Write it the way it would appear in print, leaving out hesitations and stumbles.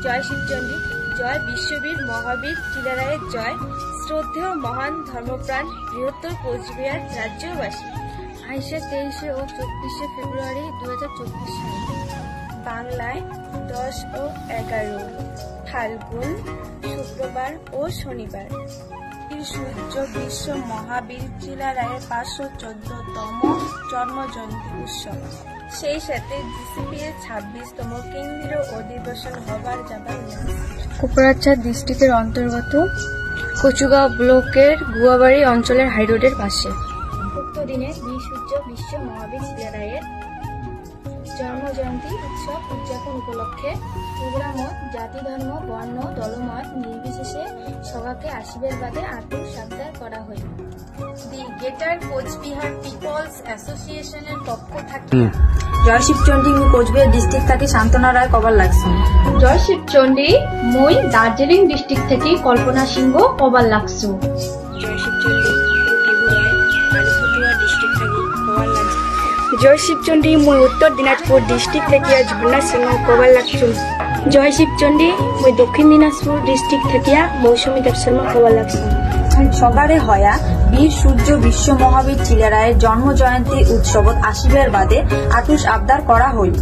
জয় শিবচণ্ডী, জয় বিশ্ববীর মহাবীর চিলারায়ের জয়। শ্রদ্ধেয় মহান ধর্মপ্রাণ বৃহত্তর কোচবিহার রাজ্যবাসী, 22, 23 ও 24 ফেব্রুয়ারি 2024 সাল। বাংলায় 10 ও 11 ফাল্গুন, শুক্রবার ও শনিবার। সূর্য বিশ্ব মহাবীর চিলারায়ের 514তম জন্মজয়ন্তী উৎসব। সেই সাথে জিসিপিএর 26তম কেন্দ্রীয় অধিবেশন হবার যাবার। কোকরাঝাড় ডিস্ট্রিক্টের অন্তর্গত কচুগাঁও ব্লকের গুয়াবাড়ি অঞ্চলের হাইরোডের পাশে। উক্ত দিনে বীর সূর্য বিশ্ব মহাবীর চিলারায়ের জন্মজয়ন্তী উৎসব উদযাপন উপলক্ষে প্রোগ্রামত জাতি, ধর্ম, বর্ণ, দলমত নির্বিশেষে সবাইকে আশীর্বাদে আতুর সাবধান করা হয়। দি গ্রেটার কোচবিহার পিপলস অ্যাসোসিয়েশনের পক্ষ থেকে জয় শিবচণ্ডী, মুই কোচবিহার ডিস্ট্রিক্ট থেকে শান্তনা রায় কবার লাগছে। জয় শিবচণ্ডী, মুই দার্জিলিং ডিস্ট্রিক্ট থেকে কল্পনা সিংহ কবার লাগছো। জয় শিবচণ্ডী, আলিপুরদুয়ার ডিস্ট্রিক্ট থেকে কবার লাগছে। জয় শিবচণ্ডী, মুই উত্তর দিনাজপুর ডিস্ট্রিক্ট থেকে ঝর্ণা সিংহ কবার লাগছো। জয় শিবচণ্ডী, মুই দক্ষিণ দিনাজপুর ডিস্ট্রিক্ট থেকে মৌসুমী দেব শর্মা কবার লাগছো। সগারে হয়া বীর সূর্য বিশ্ব মহাবীর চিলারায়ের জন্ম জয়ন্তী উৎসবত আশীর্বাদে আতুষ আবদার করা হইল।